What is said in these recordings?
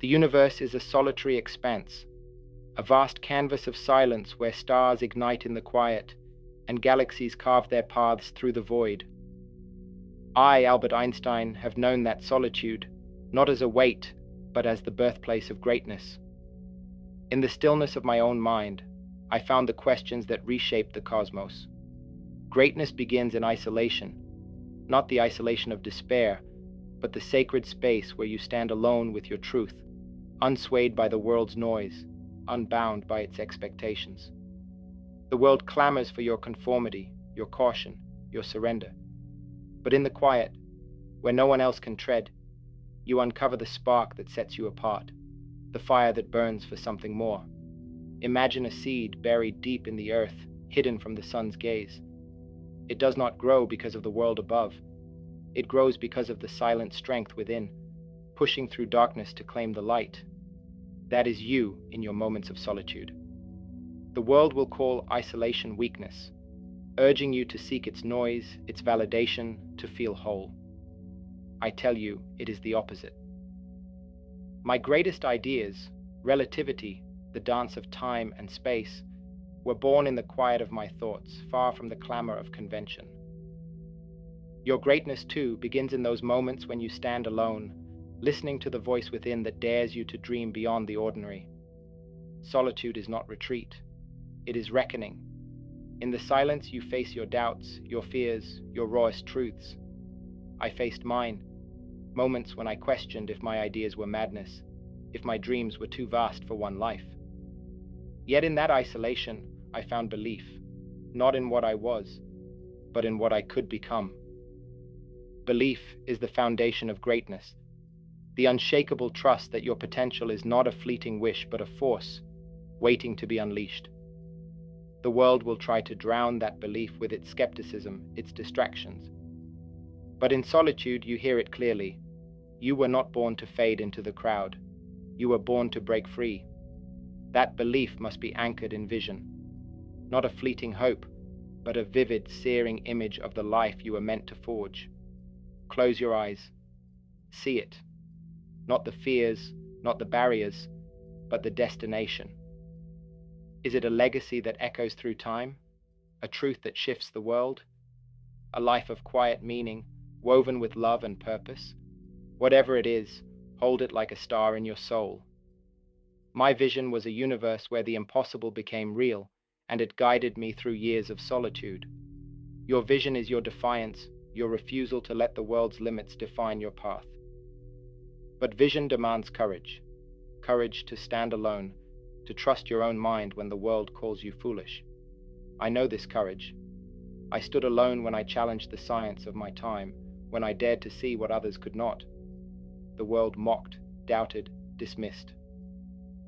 The universe is a solitary expanse, a vast canvas of silence where stars ignite in the quiet and galaxies carve their paths through the void. I, Albert Einstein, have known that solitude, not as a weight, but as the birthplace of greatness. In the stillness of my own mind, I found the questions that reshaped the cosmos. Greatness begins in isolation, not the isolation of despair, but the sacred space where you stand alone with your truth, unswayed by the world's noise, unbound by its expectations. The world clamors for your conformity, your caution, your surrender. But in the quiet, where no one else can tread, you uncover the spark that sets you apart, the fire that burns for something more. Imagine a seed buried deep in the earth, hidden from the sun's gaze. It does not grow because of the world above. It grows because of the silent strength within, pushing through darkness to claim the light. That is you in your moments of solitude. The world will call isolation weakness, urging you to seek its noise, its validation, to feel whole. I tell you, it is the opposite. My greatest ideas, relativity, the dance of time and space, were born in the quiet of my thoughts, far from the clamor of convention. Your greatness, too, begins in those moments when you stand alone, listening to the voice within that dares you to dream beyond the ordinary. Solitude is not retreat. It is reckoning. In the silence, you face your doubts, your fears, your rawest truths. I faced mine, moments when I questioned if my ideas were madness, if my dreams were too vast for one life. Yet in that isolation, I found belief, not in what I was, but in what I could become. Belief is the foundation of greatness, the unshakable trust that your potential is not a fleeting wish but a force, waiting to be unleashed. The world will try to drown that belief with its skepticism, its distractions. But in solitude, you hear it clearly. You were not born to fade into the crowd. You were born to break free. That belief must be anchored in vision, not a fleeting hope, but a vivid, searing image of the life you were meant to forge. Close your eyes. See it. Not the fears, not the barriers, but the destination. Is it a legacy that echoes through time? A truth that shifts the world? A life of quiet meaning, woven with love and purpose? Whatever it is, hold it like a star in your soul. My vision was a universe where the impossible became real, and it guided me through years of solitude. Your vision is your defiance, your refusal to let the world's limits define your path. But vision demands courage. Courage to stand alone, to trust your own mind when the world calls you foolish. I know this courage. I stood alone when I challenged the science of my time, when I dared to see what others could not. The world mocked, doubted, dismissed.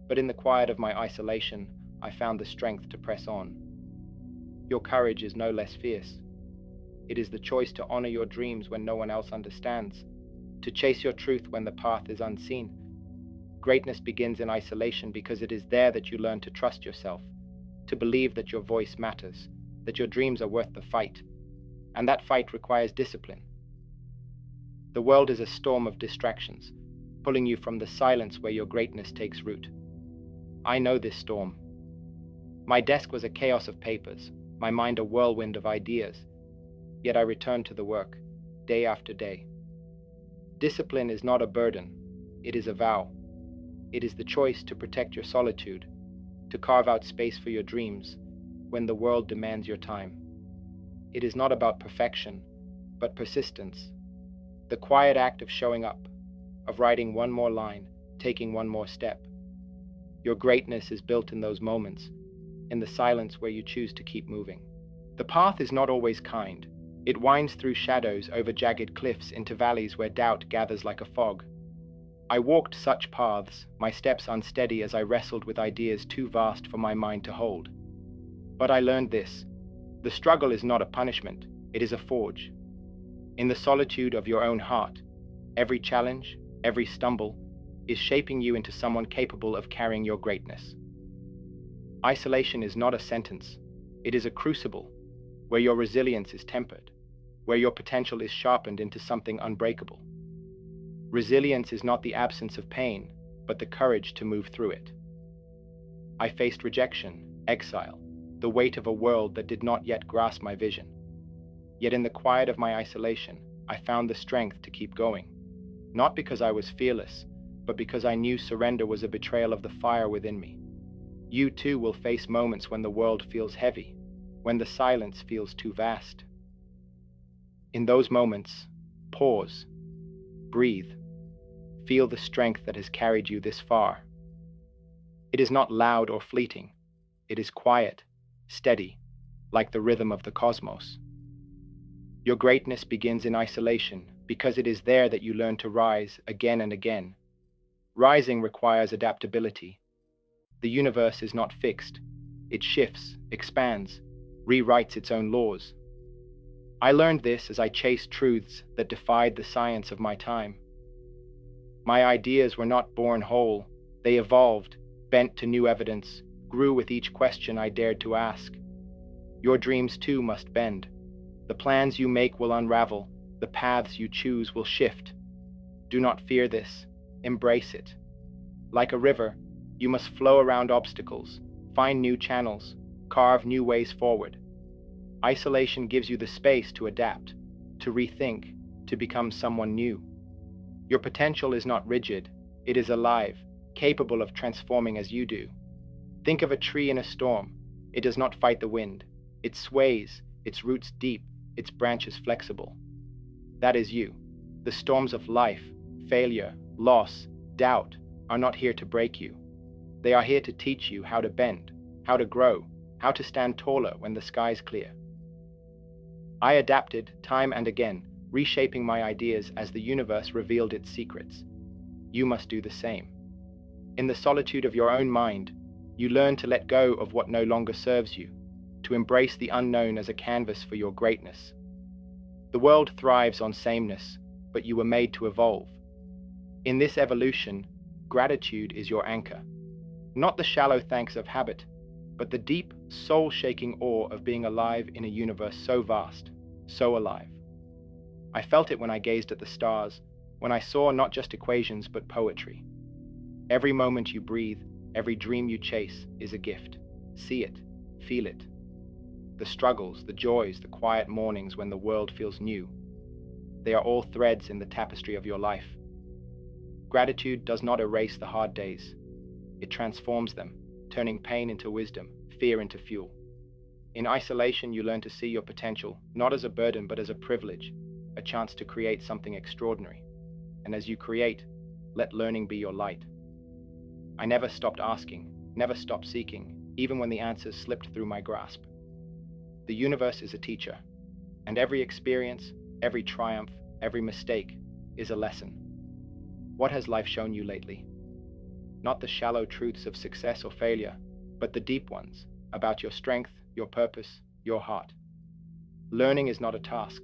But in the quiet of my isolation, I found the strength to press on. Your courage is no less fierce. It is the choice to honor your dreams when no one else understands, to chase your truth when the path is unseen. Greatness begins in isolation because it is there that you learn to trust yourself, to believe that your voice matters, that your dreams are worth the fight, and that fight requires discipline. The world is a storm of distractions, pulling you from the silence where your greatness takes root. I know this storm. My desk was a chaos of papers, my mind a whirlwind of ideas, yet I returned to the work, day after day. Discipline is not a burden, it is a vow. It is the choice to protect your solitude, to carve out space for your dreams when the world demands your time. It is not about perfection, but persistence. The quiet act of showing up, of writing one more line, taking one more step. Your greatness is built in those moments, in the silence where you choose to keep moving. The path is not always kind. It winds through shadows, over jagged cliffs, into valleys where doubt gathers like a fog. I walked such paths, my steps unsteady as I wrestled with ideas too vast for my mind to hold. But I learned this: the struggle is not a punishment, it is a forge. In the solitude of your own heart, every challenge, every stumble, is shaping you into someone capable of carrying your greatness. Isolation is not a sentence, it is a crucible, where your resilience is tempered, where your potential is sharpened into something unbreakable. Resilience is not the absence of pain, but the courage to move through it. I faced rejection, exile, the weight of a world that did not yet grasp my vision. Yet in the quiet of my isolation, I found the strength to keep going. Not because I was fearless, but because I knew surrender was a betrayal of the fire within me. You too will face moments when the world feels heavy, when the silence feels too vast. In those moments, pause, breathe, feel the strength that has carried you this far. It is not loud or fleeting. It is quiet, steady, like the rhythm of the cosmos. Your greatness begins in isolation because it is there that you learn to rise again and again. Rising requires adaptability. The universe is not fixed. It shifts, expands, rewrites its own laws. I learned this as I chased truths that defied the science of my time. My ideas were not born whole. They evolved, bent to new evidence, grew with each question I dared to ask. Your dreams too must bend. The plans you make will unravel. The paths you choose will shift. Do not fear this. Embrace it. Like a river, you must flow around obstacles, find new channels, carve new ways forward. Isolation gives you the space to adapt, to rethink, to become someone new. Your potential is not rigid. It is alive, capable of transforming as you do. Think of a tree in a storm. It does not fight the wind. It sways, its roots deep, its branches flexible. That is you. The storms of life, failure, loss, doubt are not here to break you. They are here to teach you how to bend, how to grow, how to stand taller when the skies clear. I adapted time and again, reshaping my ideas as the universe revealed its secrets. You must do the same. In the solitude of your own mind, you learn to let go of what no longer serves you, to embrace the unknown as a canvas for your greatness. The world thrives on sameness, but you were made to evolve. In this evolution, gratitude is your anchor. Not the shallow thanks of habit, but the deep, soul-shaking awe of being alive in a universe so vast, so alive. I felt it when I gazed at the stars, when I saw not just equations but poetry. Every moment you breathe, every dream you chase is a gift. See it, feel it. The struggles, the joys, the quiet mornings when the world feels new. They are all threads in the tapestry of your life. Gratitude does not erase the hard days. It transforms them, turning pain into wisdom, fear into fuel. In isolation, you learn to see your potential, not as a burden but as a privilege, a chance to create something extraordinary. And as you create, let learning be your light. I never stopped asking, never stopped seeking, even when the answers slipped through my grasp. The universe is a teacher, and every experience, every triumph, every mistake is a lesson. What has life shown you lately? Not the shallow truths of success or failure, but the deep ones, about your strength, your purpose, your heart. Learning is not a task.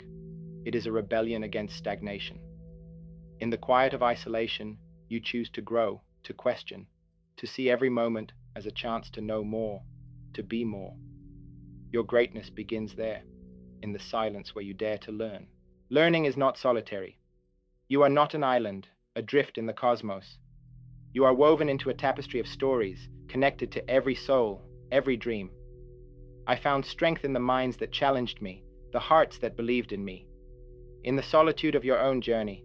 It is a rebellion against stagnation. In the quiet of isolation, you choose to grow, to question, to see every moment as a chance to know more, to be more. Your greatness begins there, in the silence where you dare to learn. Learning is not solitary. You are not an island, adrift in the cosmos. You are woven into a tapestry of stories, connected to every soul, every dream. I found strength in the minds that challenged me, the hearts that believed in me. In the solitude of your own journey,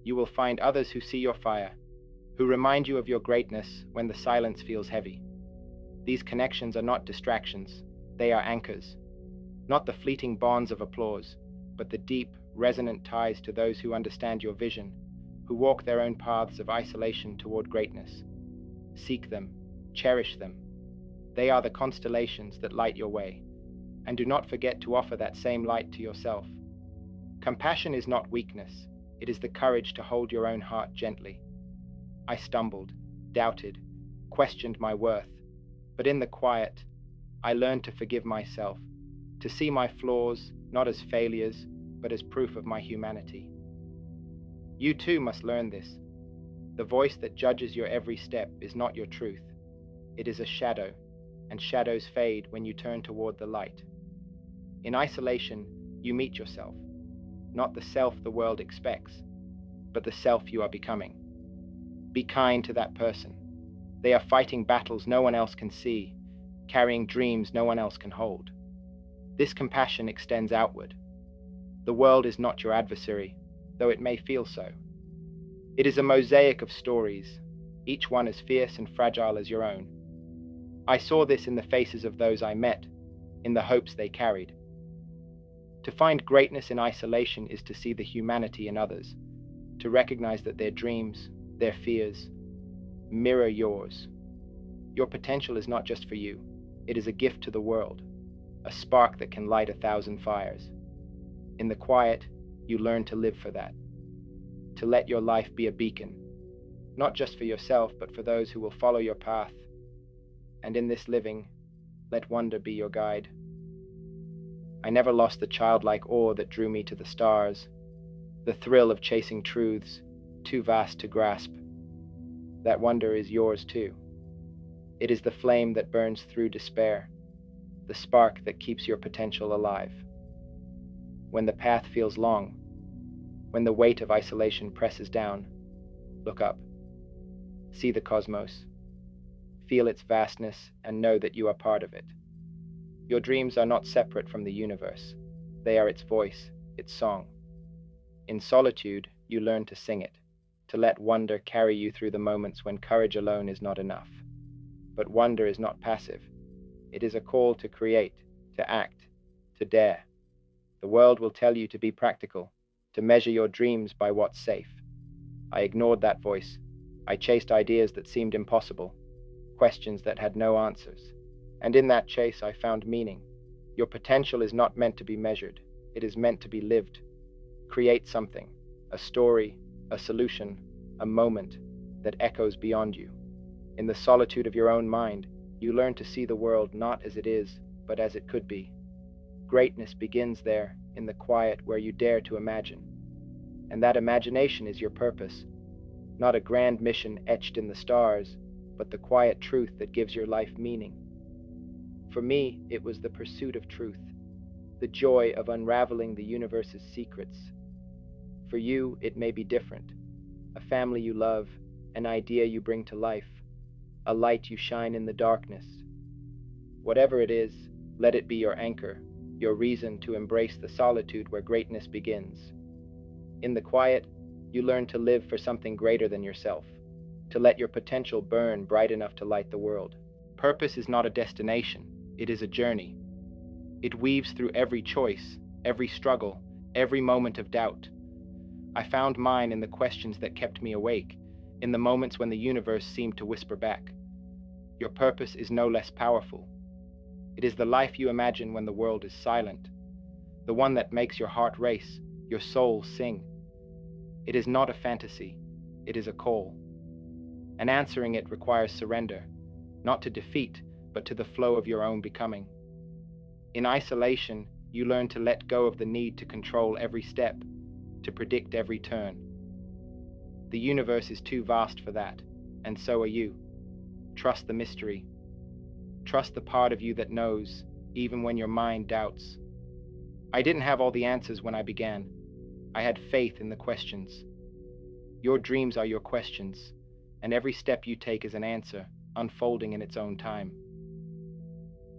you will find others who see your fire, who remind you of your greatness when the silence feels heavy. These connections are not distractions, they are anchors. Not the fleeting bonds of applause, but the deep, resonant ties to those who understand your vision, who walk their own paths of isolation toward greatness. Seek them, cherish them. They are the constellations that light your way, and do not forget to offer that same light to yourself. Compassion is not weakness, it is the courage to hold your own heart gently. I stumbled, doubted, questioned my worth, but in the quiet, I learned to forgive myself, to see my flaws not as failures, but as proof of my humanity. You too must learn this. The voice that judges your every step is not your truth. It is a shadow, and shadows fade when you turn toward the light. In isolation, you meet yourself, not the self the world expects, but the self you are becoming. Be kind to that person. They are fighting battles no one else can see, carrying dreams no one else can hold. This compassion extends outward. The world is not your adversary, though it may feel so. It is a mosaic of stories, each one as fierce and fragile as your own. I saw this in the faces of those I met, in the hopes they carried. To find greatness in isolation is to see the humanity in others, to recognize that their dreams, their fears, mirror yours. Your potential is not just for you, it is a gift to the world, a spark that can light 1,000 fires. In the quiet, you learn to live for that, to let your life be a beacon, not just for yourself, but for those who will follow your path. And in this living, let wonder be your guide. I never lost the childlike awe that drew me to the stars, the thrill of chasing truths too vast to grasp. That wonder is yours too. It is the flame that burns through despair, the spark that keeps your potential alive. When the path feels long, when the weight of isolation presses down, look up. See the cosmos. Feel its vastness and know that you are part of it. Your dreams are not separate from the universe. They are its voice, its song. In solitude, you learn to sing it, to let wonder carry you through the moments when courage alone is not enough. But wonder is not passive. It is a call to create, to act, to dare. The world will tell you to be practical, to measure your dreams by what's safe. I ignored that voice. I chased ideas that seemed impossible, questions that had no answers. And in that chase, I found meaning. Your potential is not meant to be measured. It is meant to be lived. Create something, a story, a solution, a moment that echoes beyond you. In the solitude of your own mind, you learn to see the world not as it is, but as it could be. Greatness begins there, in the quiet where you dare to imagine. And that imagination is your purpose. Not a grand mission etched in the stars, but the quiet truth that gives your life meaning. For me, it was the pursuit of truth, the joy of unraveling the universe's secrets. For you, it may be different. A family you love, an idea you bring to life, a light you shine in the darkness. Whatever it is, let it be your anchor, your reason to embrace the solitude where greatness begins. In the quiet, you learn to live for something greater than yourself, to let your potential burn bright enough to light the world. Purpose is not a destination, it is a journey. It weaves through every choice, every struggle, every moment of doubt. I found mine in the questions that kept me awake, in the moments when the universe seemed to whisper back. Your purpose is no less powerful. It is the life you imagine when the world is silent, the one that makes your heart race, your soul sing. It is not a fantasy, it is a call. And answering it requires surrender, not to defeat, but to the flow of your own becoming. In isolation, you learn to let go of the need to control every step, to predict every turn. The universe is too vast for that, and so are you. Trust the mystery. Trust the part of you that knows, even when your mind doubts. I didn't have all the answers when I began. I had faith in the questions. Your dreams are your questions, and every step you take is an answer, unfolding in its own time.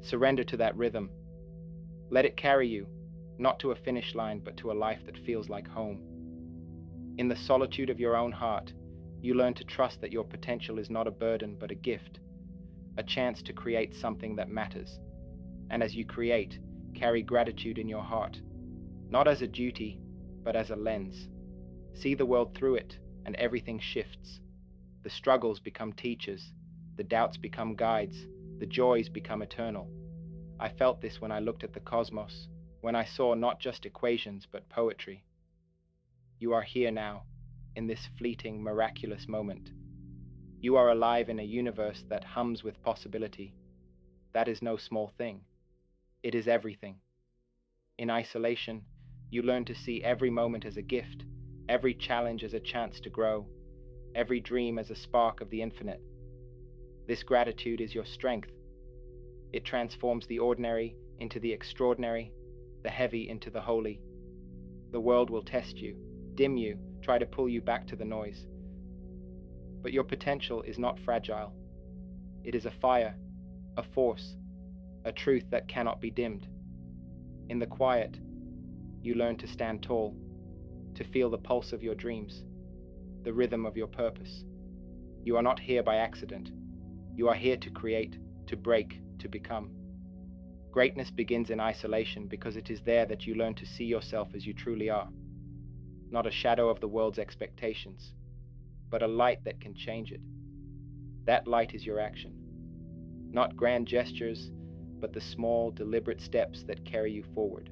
Surrender to that rhythm. Let it carry you, not to a finish line, but to a life that feels like home. In the solitude of your own heart, you learn to trust that your potential is not a burden, but a gift, a chance to create something that matters. And as you create, carry gratitude in your heart, not as a duty, but as a lens. See the world through it, and everything shifts. The struggles become teachers, the doubts become guides, the joys become eternal. I felt this when I looked at the cosmos, when I saw not just equations, but poetry. You are here now, in this fleeting, miraculous moment. You are alive in a universe that hums with possibility. That is no small thing. It is everything. In isolation, you learn to see every moment as a gift, every challenge as a chance to grow, every dream as a spark of the infinite. This gratitude is your strength. It transforms the ordinary into the extraordinary, the heavy into the holy. The world will test you, dim you, try to pull you back to the noise. But your potential is not fragile. It is a fire, a force, a truth that cannot be dimmed. In the quiet, you learn to stand tall, to feel the pulse of your dreams, the rhythm of your purpose. You are not here by accident. You are here to create, to break, to become. Greatness begins in isolation because it is there that you learn to see yourself as you truly are. Not a shadow of the world's expectations, but a light that can change it. That light is your action. Not grand gestures, but the small, deliberate steps that carry you forward.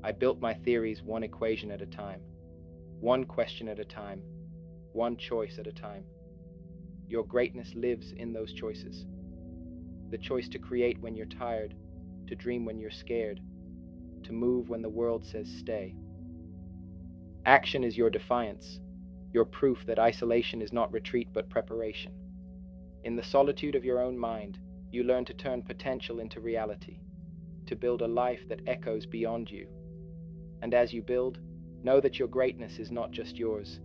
I built my theories one equation at a time, one question at a time, one choice at a time. Your greatness lives in those choices. The choice to create when you're tired, to dream when you're scared, to move when the world says stay. Action is your defiance, your proof that isolation is not retreat but preparation. In the solitude of your own mind, you learn to turn potential into reality, to build a life that echoes beyond you. And as you build, know that your greatness is not just yours.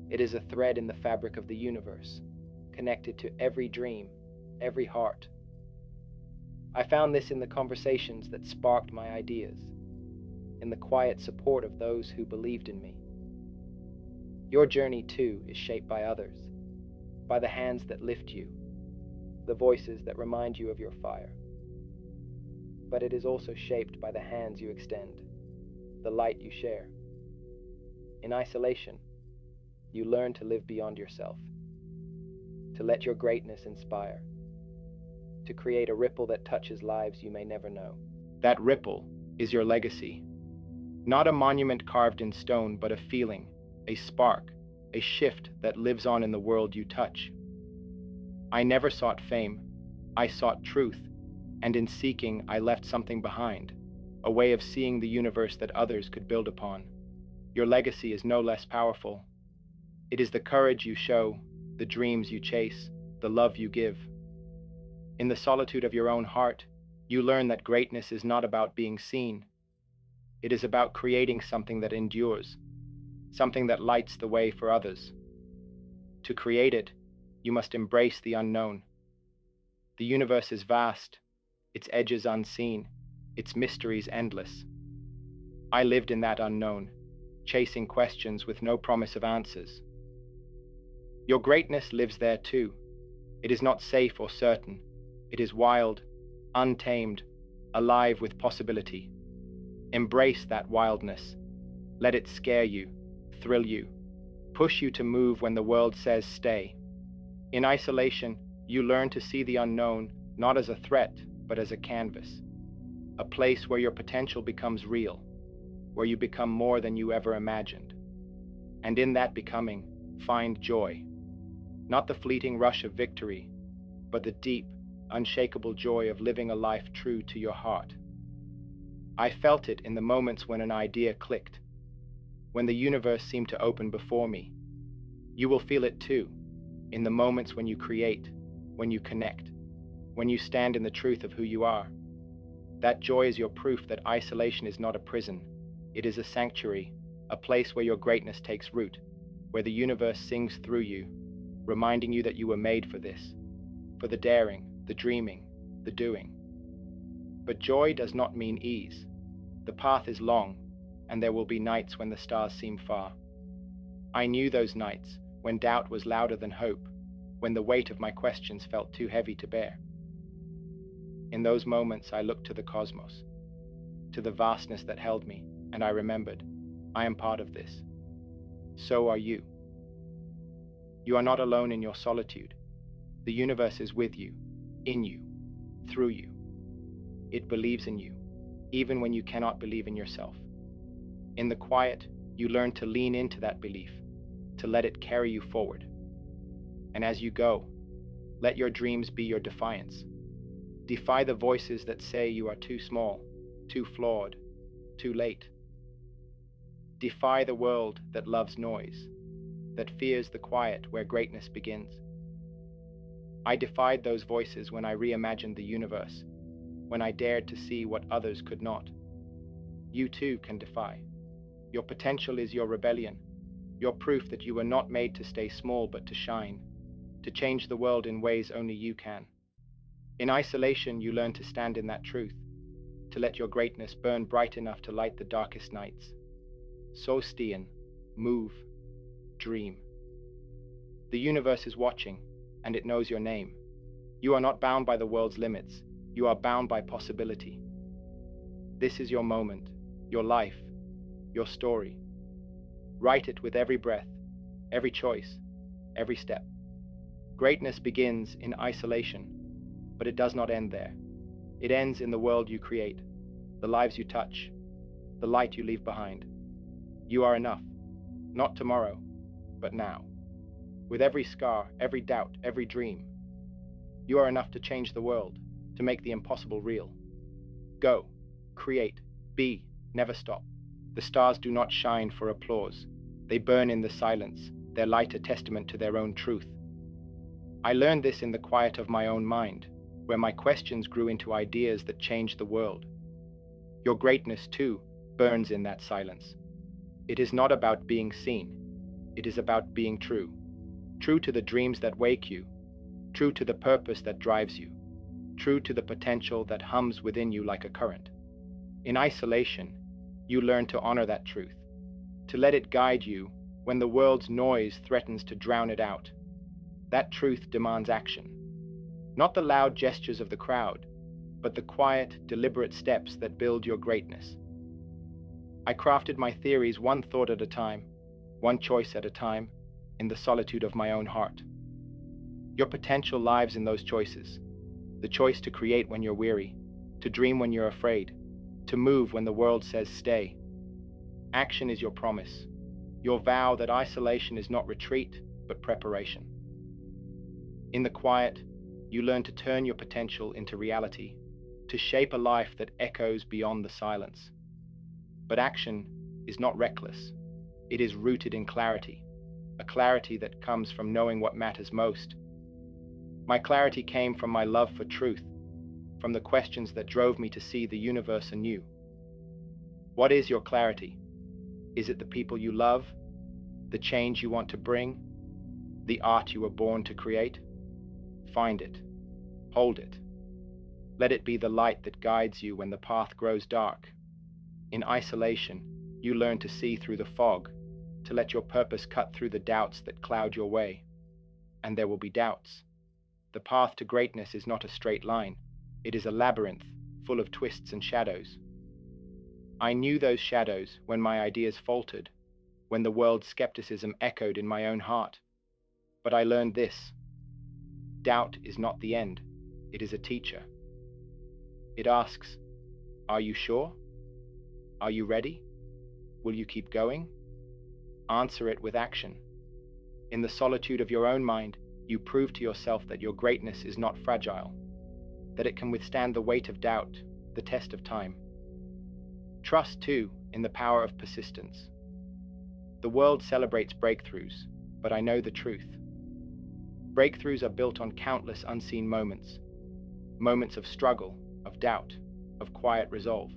It is a thread in the fabric of the universe, connected to every dream, every heart. I found this in the conversations that sparked my ideas, in the quiet support of those who believed in me. Your journey, too, is shaped by others, by the hands that lift you, the voices that remind you of your fire. But it is also shaped by the hands you extend, the light you share. In isolation, you learn to live beyond yourself, to let your greatness inspire, to create a ripple that touches lives you may never know. That ripple is your legacy. Not a monument carved in stone, but a feeling, a spark, a shift that lives on in the world you touch. I never sought fame. I sought truth, and in seeking, I left something behind, a way of seeing the universe that others could build upon. Your legacy is no less powerful. It is the courage you show, the dreams you chase, the love you give. In the solitude of your own heart, you learn that greatness is not about being seen. It is about creating something that endures, something that lights the way for others. To create it, you must embrace the unknown. The universe is vast, its edges unseen, its mysteries endless. I lived in that unknown, chasing questions with no promise of answers. Your greatness lives there too. It is not safe or certain. It is wild, untamed, alive with possibility. Embrace that wildness. Let it scare you, thrill you, push you to move when the world says stay. In isolation, you learn to see the unknown not as a threat, but as a canvas, a place where your potential becomes real, where you become more than you ever imagined. And in that becoming, find joy. Not the fleeting rush of victory, but the deep, unshakable joy of living a life true to your heart. I felt it in the moments when an idea clicked, when the universe seemed to open before me. You will feel it too, in the moments when you create, when you connect, when you stand in the truth of who you are. That joy is your proof that isolation is not a prison. It is a sanctuary, a place where your greatness takes root, where the universe sings through you, reminding you that you were made for this, for the daring, the dreaming, the doing. But joy does not mean ease. The path is long, and there will be nights when the stars seem far. I knew those nights, when doubt was louder than hope, when the weight of my questions felt too heavy to bear. In those moments I looked to the cosmos, to the vastness that held me, and I remembered, I am part of this. So are you. You are not alone in your solitude. The universe is with you, in you, through you. It believes in you, even when you cannot believe in yourself. In the quiet, you learn to lean into that belief, to let it carry you forward. And as you go, let your dreams be your defiance. Defy the voices that say you are too small, too flawed, too late. Defy the world that loves noise, that fears the quiet where greatness begins. I defied those voices when I reimagined the universe, when I dared to see what others could not. You too can defy. Your potential is your rebellion, your proof that you were not made to stay small but to shine. to change the world in ways only you can. In isolation, you learn to stand in that truth, to let your greatness burn bright enough to light the darkest nights. So stehen, move, dream. The universe is watching, and it knows your name. You are not bound by the world's limits. You are bound by possibility. This is your moment, your life, your story. Write it with every breath, every choice, every step. Greatness begins in isolation, but it does not end there. It ends in the world you create, the lives you touch, the light you leave behind. You are enough, not tomorrow, but now. With every scar, every doubt, every dream, you are enough to change the world, to make the impossible real. Go, create, be, never stop. The stars do not shine for applause. They burn in the silence, their light a testament to their own truth. I learned this in the quiet of my own mind, where my questions grew into ideas that changed the world. Your greatness, too, burns in that silence. It is not about being seen. It is about being true. True to the dreams that wake you. True to the purpose that drives you. True to the potential that hums within you like a current. In isolation, you learn to honor that truth, to let it guide you when the world's noise threatens to drown it out. That truth demands action. Not the loud gestures of the crowd, but the quiet, deliberate steps that build your greatness. I crafted my theories one thought at a time, one choice at a time, in the solitude of my own heart. Your potential lives in those choices. The choice to create when you're weary, to dream when you're afraid, to move when the world says stay. Action is your promise, your vow that isolation is not retreat, but preparation. In the quiet, you learn to turn your potential into reality, to shape a life that echoes beyond the silence. But action is not reckless. It is rooted in clarity, a clarity that comes from knowing what matters most. My clarity came from my love for truth, from the questions that drove me to see the universe anew. What is your clarity? Is it the people you love, the change you want to bring, the art you were born to create? Find it. Hold it. Let it be the light that guides you when the path grows dark. In isolation, you learn to see through the fog, to let your purpose cut through the doubts that cloud your way. And there will be doubts. The path to greatness is not a straight line. It is a labyrinth, full of twists and shadows. I knew those shadows when my ideas faltered, when the world's skepticism echoed in my own heart. But I learned this. Doubt is not the end. It is a teacher. It asks, are you sure? Are you ready? Will you keep going? Answer it with action. In the solitude of your own mind, you prove to yourself that your greatness is not fragile, that it can withstand the weight of doubt, the test of time. Trust, too, in the power of persistence. The world celebrates breakthroughs, but I know the truth. Breakthroughs are built on countless unseen moments, moments of struggle, of doubt, of quiet resolve.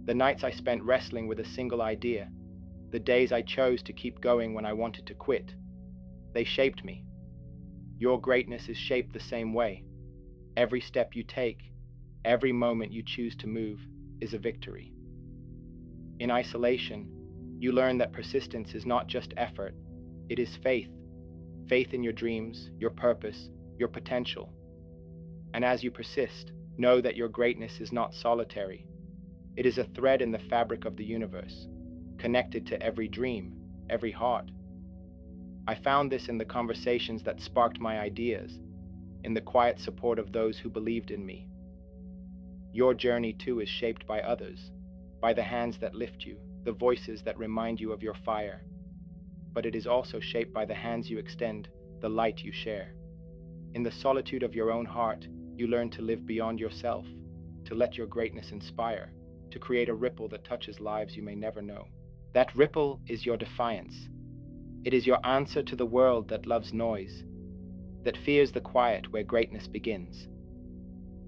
The nights I spent wrestling with a single idea, the days I chose to keep going when I wanted to quit, they shaped me. Your greatness is shaped the same way. Every step you take, every moment you choose to move, is a victory. In isolation, you learn that persistence is not just effort, it is faith. Faith in your dreams, your purpose, your potential. And as you persist, know that your greatness is not solitary. It is a thread in the fabric of the universe, connected to every dream, every heart. I found this in the conversations that sparked my ideas, in the quiet support of those who believed in me. Your journey too is shaped by others, by the hands that lift you, the voices that remind you of your fire. But it is also shaped by the hands you extend, the light you share. In the solitude of your own heart, you learn to live beyond yourself, to let your greatness inspire, to create a ripple that touches lives you may never know. That ripple is your defiance. It is your answer to the world that loves noise, that fears the quiet where greatness begins.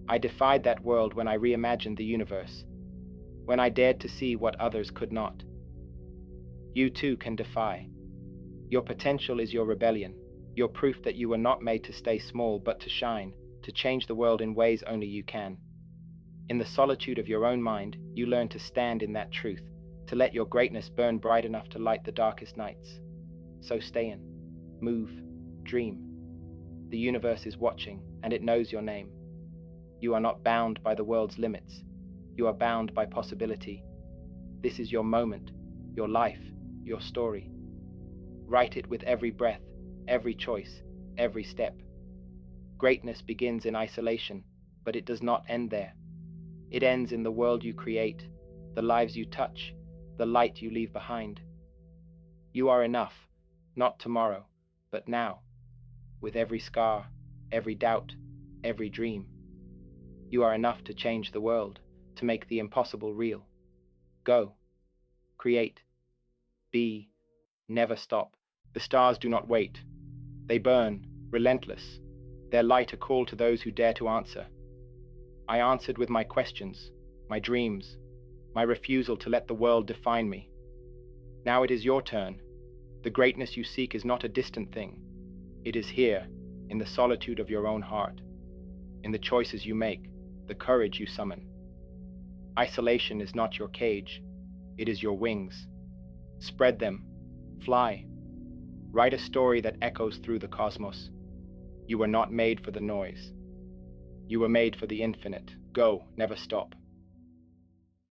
I defied that world when I reimagined the universe, when I dared to see what others could not. You too can defy. Your potential is your rebellion, You're proof that you were not made to stay small, but to shine, to change the world in ways only you can. In the solitude of your own mind, you learn to stand in that truth, to let your greatness burn bright enough to light the darkest nights. So stay in, move, dream. The universe is watching, and it knows your name. You are not bound by the world's limits. You are bound by possibility. This is your moment, your life, your story. Write it with every breath, every choice, every step. Greatness begins in isolation, but it does not end there. It ends in the world you create, the lives you touch, the light you leave behind. You are enough, not tomorrow, but now, with every scar, every doubt, every dream. You are enough to change the world, to make the impossible real. Go, create, be, never stop. The stars do not wait. They burn, relentless, their light a call to those who dare to answer. I answered with my questions, my dreams, my refusal to let the world define me. Now it is your turn. The greatness you seek is not a distant thing. It is here, in the solitude of your own heart, in the choices you make, the courage you summon. Isolation is not your cage. It is your wings. Spread them. Fly. Write a story that echoes through the cosmos. You were not made for the noise. You were made for the infinite. Go, never stop.